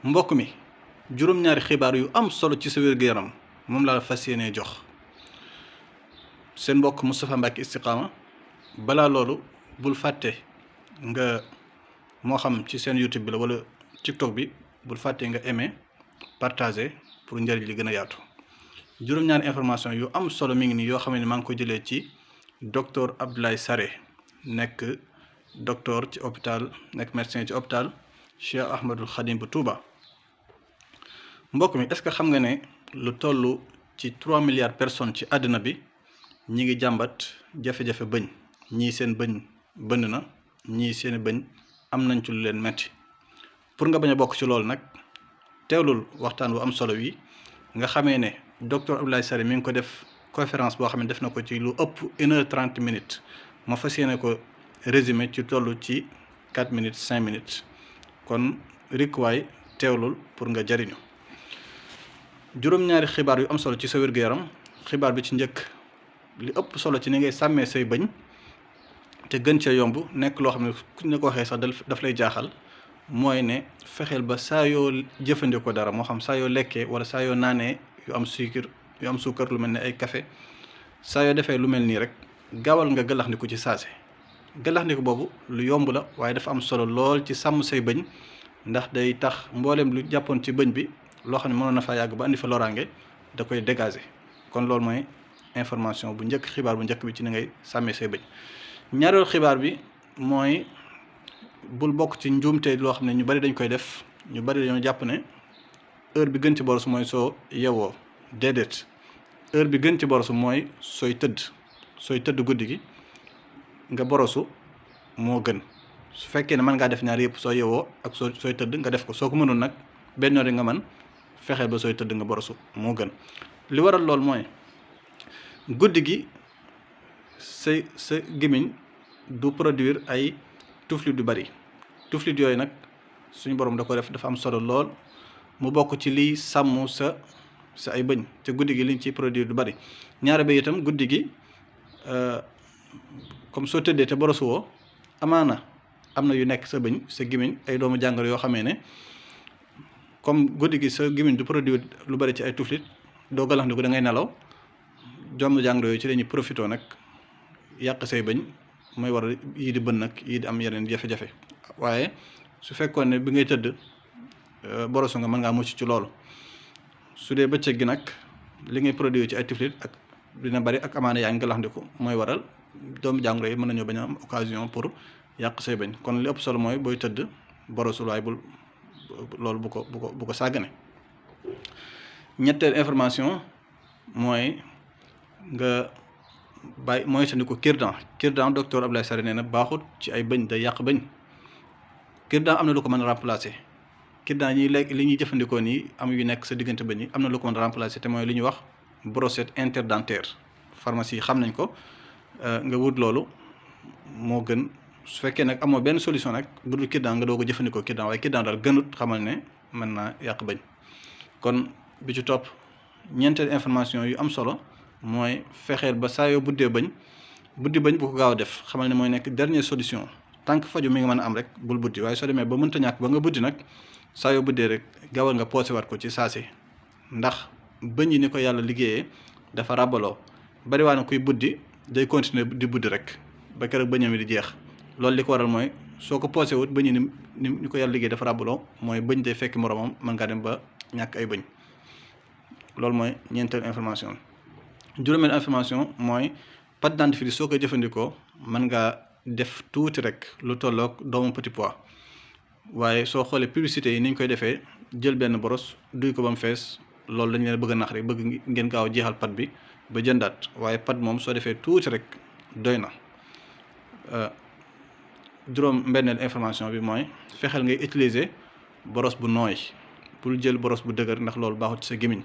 mbokk mi juróom-ñaari xibaar yu am solo ci sa wér-gu-yaram moom laa la fas yéenee jox seen mbokk Moustapha Mbacké Istikhama. balaa loolu bul fàtte nga moo xam ci seen YouTube bi la wala TikTok bi bul fàtte nga aimer partager pour njëriñ li gën a yaatu. juróom-ñaari information yu am solo mi ngi nii yoo xam ne maa ngi ko jëlee ci docteur Abdoulaye Sarré nekk docteur ci hôpital nekk médecin ci hôpital Cheikh Ahmadul Khadim bu Touba. mbokk mi est-ce que xam nga ne lu toll ci 3 milliards personnes ci àddina bi ñi ngi jàmbat jafe-jafe bëñ, ñii seen bëñ bënn na, ñii seen bëñ am nañ ci lu leen metti. pour nga bañ a bokk ci loolu nag teewlul waxtaan wu am solo wi nga xamee ne docteur Abdoulaye Sarré mi ngi ko def conférence boo xam ne def na ko ci lu ëpp 1h30 minutes ma fas yéene ko résumé ci toll ci 4 minutes 5 minutes kon rikwaay teewlul pour nga jariñu. juróom-ñaari xibaar yu am solo ci sa wér-gu-yaram. xibaar bi ci njëkk li ëpp solo ci ni ngay sàmmee say bëñ te gën cee yomb nekk loo xam ne ku ñu ko waxee sax daf lay jaaxal mooy ne fexeel ba saa yoo jëfandikoo dara moo xam saa yoo lekkee wala saa yoo naanee yu am suukar lu mel ne ay café saa yoo defee lu mel nii rek gaawal nga gëlaxndiku ci saase. gëlaxndiku boobu lu yomb la waaye dafa am solo lool ci sàmm say bëñ ndax day tax mboolem lu jàppoon ci bëñ bi loo xam ne mënoon na faa yàgg ba andi fa loraange da koy dégager. kon loolu mooy information bu njëkk, xibaar bu njëkk bi ci ni ngay sàmmee say bëñ. ñaareelu xibaar bi mooy bul bokk ci njuumte loo xam ne ñu bari dañ koy def. ñu bari dañoo jàpp ne heure bi gën ci borosu mooy soo yewwoo. déedéet, heure bi gën ci borosu mooy sooy tëdd guddi gi nga borosu moo gën. su fekkee ne mën ngaa def ñaar yëpp soo yewwoo ak sooy tëdd nga def ko. soo ko mënul nag benn yoon nga mën fexeel ba sooy tëdd nga borosu moo gën. li waral lool mooy guddi gi sa gémmiñ du produire ay tuflit yu bari. tuflit yooyu nag suñu borom da ko def dafa am solo lool mu bokk ci liy sàmm sa ay bëñ te guddi gi liñ ciy produire du bari. ñaare ba itam guddi gi comme soo tëddee te borosu woo amaana am na yu nekk sa bëñ sa gémmiñ ay doomu jàngoro yoo xamee ne comme guddi gi sa gémmiñ du produire lu bari ci ay tuflit doo galaxndiku da ngay nelaw doomu jàngoro yooyu ci lañuy profité nag yàq say bëñ mooy war yii di bën nag yii di am yeneen jafe-jafe. waaye su fekkoon ne bi ngay tëdd borosu nga mën ngaa mucc ci loolu. su dee bëccëg gi nag li ngay produire ci ay tuflit ak dina bari ak amaana yaa ngi galaxndiku mooy waral doomu jàngoro yi mën nañoo bañ a am occasion pour yàq say bëñ. kon li ëpp solo mooy booy tëdd borosul waaye bul loolu bu ko sàggane. ñetteel information mooy nga bàyyi mooy tandiku cure-dent docteur Abdoulaye Sarré nee na baaxut ci ay bëñ, day yàq bëñ. cure-dent am na lu ko mën a remplacer. cure-dent li ñuy jëfandikoo nii am yu nekk sa diggante bëñ yi am na lu ko mën a remplacer te mooy li ñuy wax brossette interdentaire. pharmacie yi xam nañ ko. nga wut loolu moo gën. su fekkee nag amoo benn solution nag bu dul cure-dent nga doo ko jëfandikoo cure-dent waaye cure-dent daal gënut, xamal ne mën naa yàq bëñ. kon bi ci topp ñeenteel information yu am solo mooy fexeel ba saa yoo buddi bëñ bu ko gaaw a def. xamal ne mooy nekk dernière solution. tant que faju mi ngi mën a am rek bul buddi waaye soo demee ba mënta ñàkk ba nga buddi nag saa yoo buddee rek gaawal nga poosé waat ko ci saasi. ndax bëñ yi ni ko yàlla liggéeyee dafa ràbbaloo. bari waa na kuy buddi day continuer di buddi rek ba keroog bëñam yi di jeex. loolu li ko waral mooy soo ko poosé wut bëñ yi ni ko yàlla liggéey dafa ràbbaloo mooy bëñ day fekk moromam mën ngaa dem ba ñàkk ay bëñ. loolu mooy ñeenteel information. juróomeel information mooy pâte dentifrice soo koy jëfandikoo mën ngaa def tuuti rek lu tolloog doomu petit pois waaye soo xoolee publicité yi ni ñu koy defee jël benn boros duy ko ba mu fees loolu dañ leen bëgg a nax rek bëgg ngeen gaaw jeexal pâte bi ba jëndaat waaye pâte moom soo defee tuuti rek doy na. juróom-benneel information bi mooy fexeel ngay utiliser boros bu nooy. bul jël boros bu dëgër ndax loolu baaxut ci sa gémmiñ,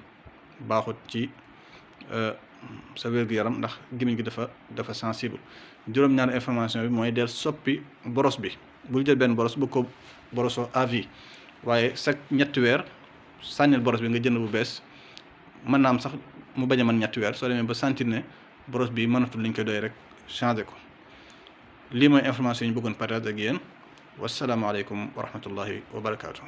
baaxut ci sa wér-gu-yaram ndax gémmiñ gi dafa sensible. juróom-ñaar information bi mooy del soppi boros bi. bul jël benn boros bu ko borosoo à vie waaye chaque ñetti weer sànnil boros bi nga jënd bu bees. mën naa am sax mu bañ a mën ñetti weer soo demee ba sentir ne boros bi mënatul liñ koy doy rek changé ko. lii mooy information yi ñu bëggoon partage ak yéen. wasalaamaaleykum wa rahmatullahi wa barakaatu.